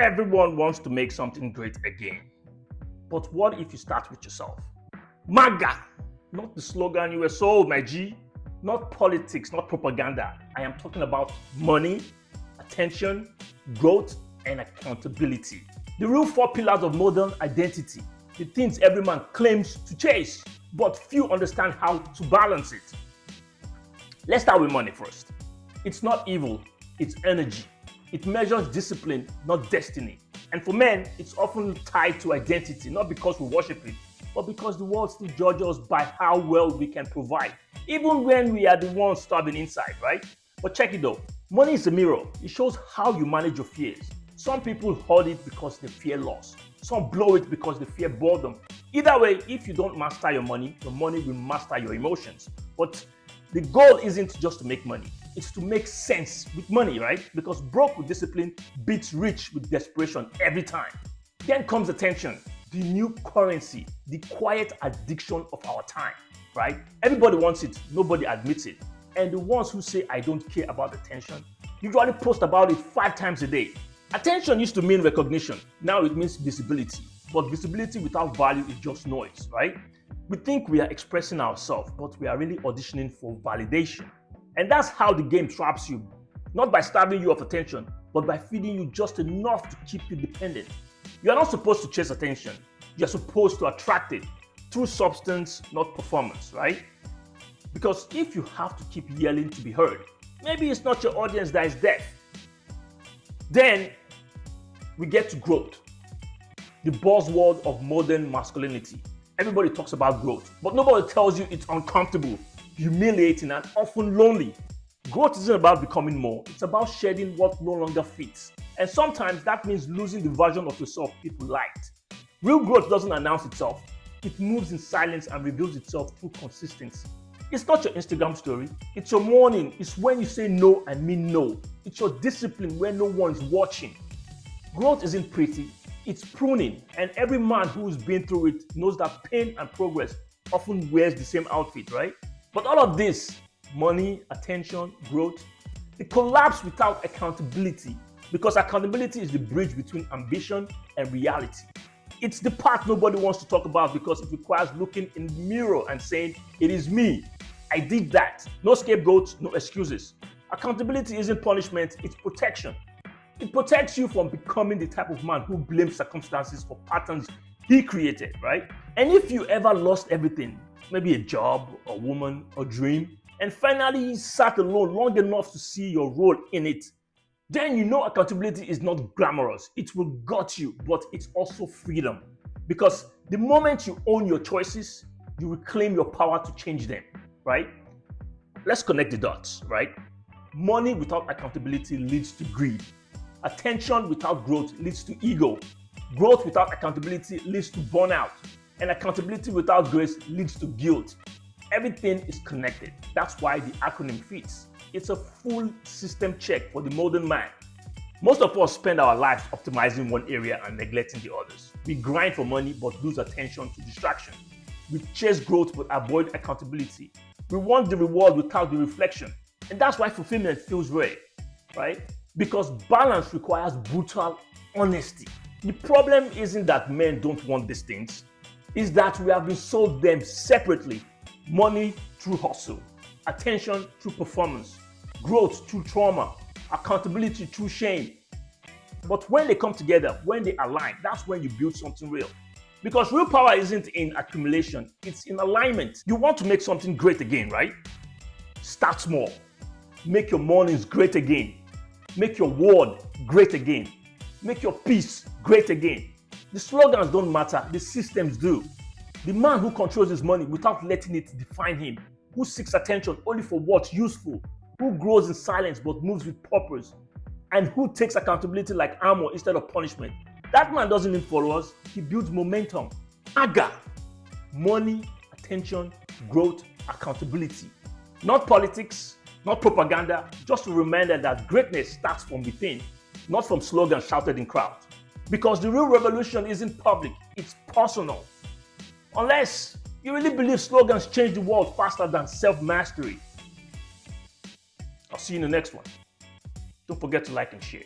Everyone wants to make something great again. But what if you start with yourself? M.A.G.A, not the slogan you were sold, my G. Not politics, not propaganda. I am talking about money, attention, growth, and accountability. The real four pillars of modern identity. The things every man claims to chase, but few understand how to balance it. Let's start with money first. It's not evil, it's energy. It measures discipline, not destiny. And for men, it's often tied to identity, not because we worship it, but because the world still judges us by how well we can provide, even when we are the ones starving inside, right? But check it though, money is a mirror. It shows how you manage your fears. Some people hoard it because they fear loss. Some blow it because they fear boredom. Either way, if you don't master your money will master your emotions. But the goal isn't just to make money. It's to make sense with money, right? Because broke with discipline beats rich with desperation every time. Then comes attention, the new currency, the quiet addiction of our time, right? Everybody wants it, nobody admits it. And the ones who say, I don't care about attention, usually post about it 5 times a day. Attention used to mean recognition. Now it means visibility. But visibility without value is just noise, right? We think we are expressing ourselves, but we are really auditioning for validation. And that's how the game traps you. Not by starving you of attention, but by feeding you just enough to keep you dependent. You are not supposed to chase attention. You are supposed to attract it through substance, not performance, right? Because if you have to keep yelling to be heard, maybe it's not your audience that is deaf. Then we get to growth, the buzzword of modern masculinity. Everybody talks about growth, but nobody tells you it's uncomfortable, humiliating, and often lonely. Growth isn't about becoming more, it's about shedding what no longer fits. And sometimes that means losing the version of yourself people liked. Real growth doesn't announce itself, it moves in silence and reveals itself through consistency. It's not your Instagram story, it's your morning, it's when you say no and mean no. It's your discipline when no one's watching. Growth isn't pretty, it's pruning, and every man who's been through it knows that pain and progress often wears the same outfit, right? But all of this, money, attention, growth, it collapses without accountability, because accountability is the bridge between ambition and reality. It's the part nobody wants to talk about because it requires looking in the mirror and saying, it is me, I did that. No scapegoats, no excuses. Accountability isn't punishment, it's protection. It protects you from becoming the type of man who blames circumstances for patterns he created, right? And if you ever lost everything, maybe a job, a woman, a dream, and finally sat alone long enough to see your role in it, then you know accountability is not glamorous. It will gut you, but it's also freedom. Because the moment you own your choices, you reclaim your power to change them, right? Let's connect the dots, right? Money without accountability leads to greed. Attention without growth leads to ego. Growth without accountability leads to burnout. And accountability without grace leads to guilt. Everything is connected. That's why the acronym fits. It's a full system check for the modern man. Most of us spend our lives optimizing one area and neglecting the others. We grind for money but lose attention to distraction. We chase growth but avoid accountability. We want the reward without the reflection. And that's why fulfillment feels rare, right? Because balance requires brutal honesty. The problem isn't that men don't want these things, it's that we have been sold them separately. Money through hustle, attention through performance, growth through trauma, accountability through shame. But when they come together, when they align, that's when you build something real. Because real power isn't in accumulation, it's in alignment. You want to make something great again, right? Start small. Make your mornings great again. Make your word great again. Make your peace great again. The slogans don't matter, the systems do. The man who controls his money without letting it define him, who seeks attention only for what's useful, who grows in silence but moves with purpose, and who takes accountability like armor instead of punishment. That man doesn't need followers, he builds momentum. M.A.G.A, money, attention, growth, accountability. Not politics, not propaganda, just a reminder that greatness starts from within, not from slogans shouted in crowds. Because the real revolution isn't public, it's personal. Unless you really believe slogans change the world faster than self-mastery. I'll see you in the next one. Don't forget to like and share.